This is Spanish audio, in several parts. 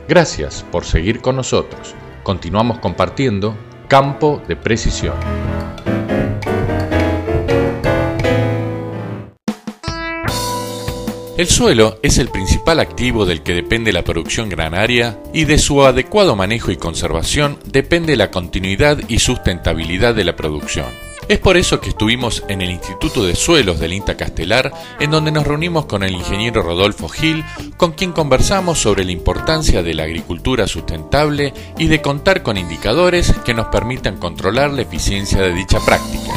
Gracias por seguir con nosotros. Continuamos compartiendo Campo de Precisión. El suelo es el principal activo del que depende la producción granaria y de su adecuado manejo y conservación depende la continuidad y sustentabilidad de la producción. Es por eso que estuvimos en el Instituto de Suelos del INTA Castelar, en donde nos reunimos con el ingeniero Rodolfo Gil, con quien conversamos sobre la importancia de la agricultura sustentable y de contar con indicadores que nos permitan controlar la eficiencia de dicha práctica.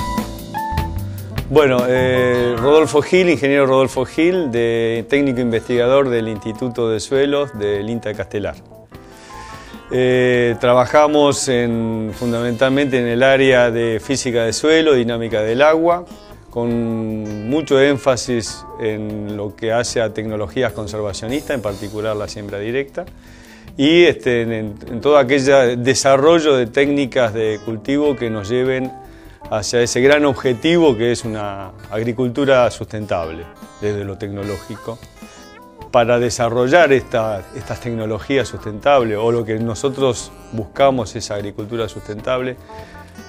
Bueno, Rodolfo Gil, ingeniero Rodolfo Gil, técnico investigador del Instituto de Suelos del INTA Castelar. Trabajamos fundamentalmente en el área de física de suelo, dinámica del agua, con mucho énfasis en lo que hace a tecnologías conservacionistas, en particular la siembra directa, y en todo aquel desarrollo de técnicas de cultivo que nos lleven hacia ese gran objetivo que es una agricultura sustentable desde lo tecnológico. Para desarrollar estas tecnologías sustentables, o lo que nosotros buscamos es agricultura sustentable,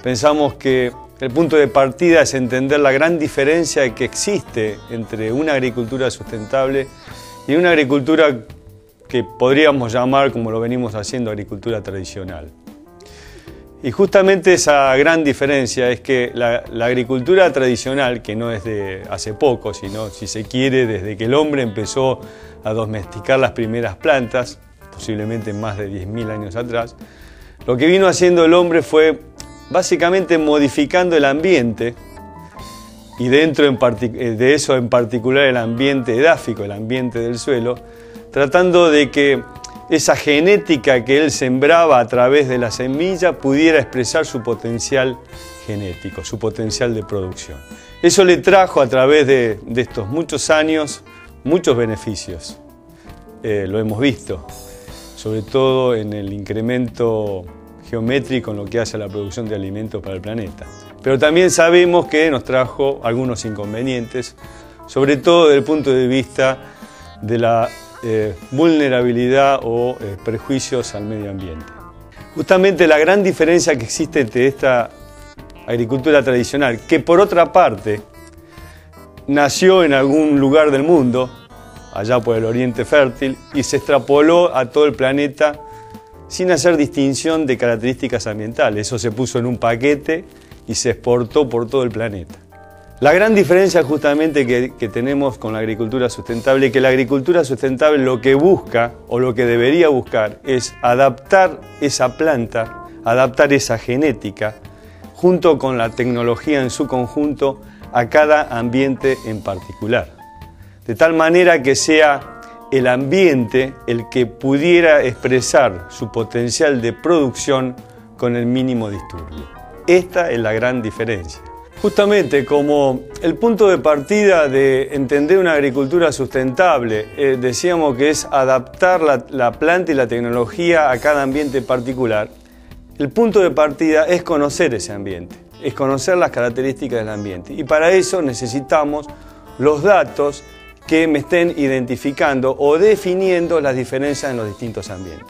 pensamos que el punto de partida es entender la gran diferencia que existe entre una agricultura sustentable y una agricultura que podríamos llamar, como lo venimos haciendo, agricultura tradicional. Y justamente esa gran diferencia es que la agricultura tradicional, que no es de hace poco, sino, si se quiere, desde que el hombre empezó a domesticar las primeras plantas, posiblemente más de 10.000 años atrás, lo que vino haciendo el hombre fue básicamente modificando el ambiente, y dentro de eso en particular el ambiente edáfico, el ambiente del suelo, tratando de que esa genética que él sembraba a través de la semilla pudiera expresar su potencial genético, su potencial de producción. Eso le trajo a través de estos muchos años muchos beneficios. Lo hemos visto, sobre todo en el incremento geométrico en lo que hace a la producción de alimentos para el planeta. Pero también sabemos que nos trajo algunos inconvenientes, sobre todo desde el punto de vista de la vulnerabilidad o prejuicios al medio ambiente. Justamente la gran diferencia que existe entre esta agricultura tradicional, que por otra parte nació en algún lugar del mundo, allá por el Oriente Fértil, y se extrapoló a todo el planeta sin hacer distinción de características ambientales. Eso se puso en un paquete y se exportó por todo el planeta. La gran diferencia justamente que tenemos con la agricultura sustentable es que la agricultura sustentable lo que busca, o lo que debería buscar, es adaptar esa planta, adaptar esa genética, junto con la tecnología en su conjunto, a cada ambiente en particular. De tal manera que sea el ambiente el que pudiera expresar su potencial de producción con el mínimo disturbio. Esta es la gran diferencia. Justamente como el punto de partida de entender una agricultura sustentable, decíamos que es adaptar la planta y la tecnología a cada ambiente particular, el punto de partida es conocer ese ambiente, es conocer las características del ambiente. Y para eso necesitamos los datos que me estén identificando o definiendo las diferencias en los distintos ambientes.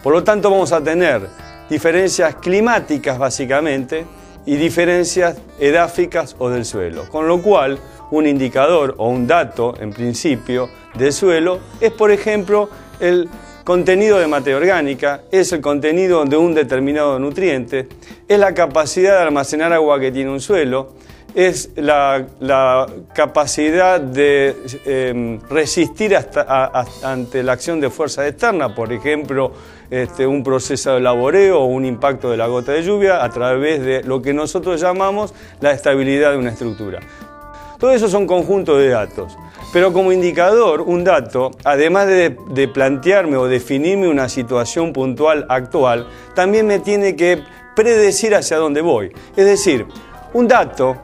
Por lo tanto, vamos a tener diferencias climáticas básicamente, y diferencias edáficas o del suelo, con lo cual un indicador o un dato en principio del suelo es, por ejemplo, el contenido de materia orgánica, es el contenido de un determinado nutriente, es la capacidad de almacenar agua que tiene un suelo, es la capacidad de resistir ante la acción de fuerzas externas, por ejemplo, un proceso de laboreo o un impacto de la gota de lluvia a través de lo que nosotros llamamos la estabilidad de una estructura. Todo eso son conjuntos de datos, pero como indicador, un dato, además de plantearme o definirme una situación puntual actual, también me tiene que predecir hacia dónde voy. Es decir, un dato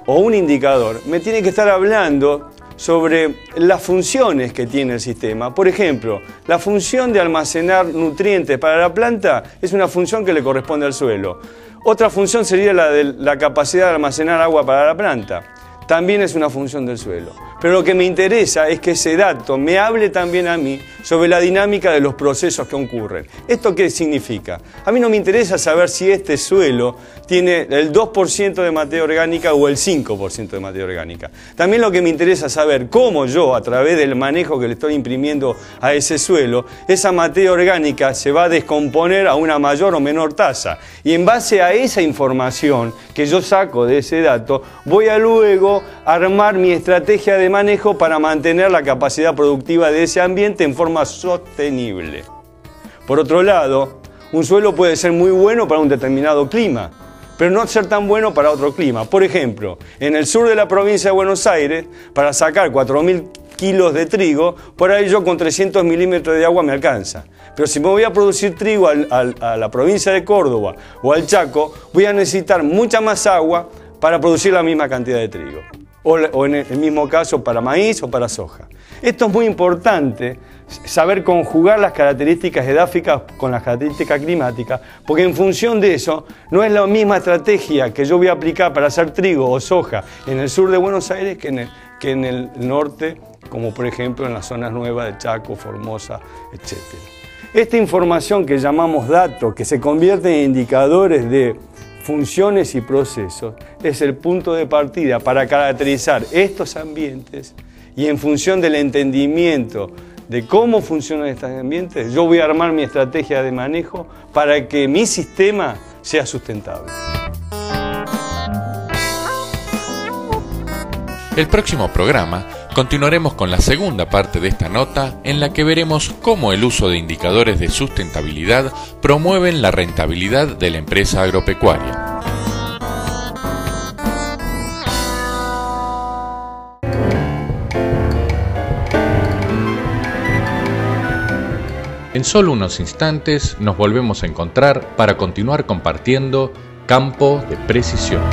o un indicador me tiene que estar hablando sobre las funciones que tiene el sistema. Por ejemplo, la función de almacenar nutrientes para la planta es una función que le corresponde al suelo. Otra función sería la de la capacidad de almacenar agua para la planta. también es una función del suelo. Pero lo que me interesa es que ese dato me hable también a mí sobre la dinámica de los procesos que ocurren. ¿Esto qué significa? A mí no me interesa saber si este suelo tiene el 2% de materia orgánica o el 5% de materia orgánica. También lo que me interesa es saber cómo yo, a través del manejo que le estoy imprimiendo a ese suelo, esa materia orgánica se va a descomponer a una mayor o menor tasa. Y en base a esa información que yo saco de ese dato, voy a luego armar mi estrategia de manejo para mantener la capacidad productiva de ese ambiente en forma sostenible. Por otro lado, un suelo puede ser muy bueno para un determinado clima, pero no ser tan bueno para otro clima. Por ejemplo, en el sur de la provincia de Buenos Aires, para sacar 4.000 kilos de trigo, por ahí yo con 300 milímetros de agua me alcanza. Pero si me voy a producir trigo a la provincia de Córdoba o al Chaco, voy a necesitar mucha más agua para producir la misma cantidad de trigo. O en el mismo caso para maíz o para soja. Esto es muy importante, saber conjugar las características edáficas con las características climáticas, porque en función de eso no es la misma estrategia que yo voy a aplicar para hacer trigo o soja en el sur de Buenos Aires que en el norte, como por ejemplo en las zonas nuevas de Chaco, Formosa, etc. Esta información que llamamos datos, que se convierte en indicadores de funciones y procesos, es el punto de partida para caracterizar estos ambientes, y en función del entendimiento de cómo funcionan estos ambientes, yo voy a armar mi estrategia de manejo para que mi sistema sea sustentable. El próximo programa continuaremos con la segunda parte de esta nota, en la que veremos cómo el uso de indicadores de sustentabilidad promueven la rentabilidad de la empresa agropecuaria. En solo unos instantes nos volvemos a encontrar para continuar compartiendo Campo de Precisión.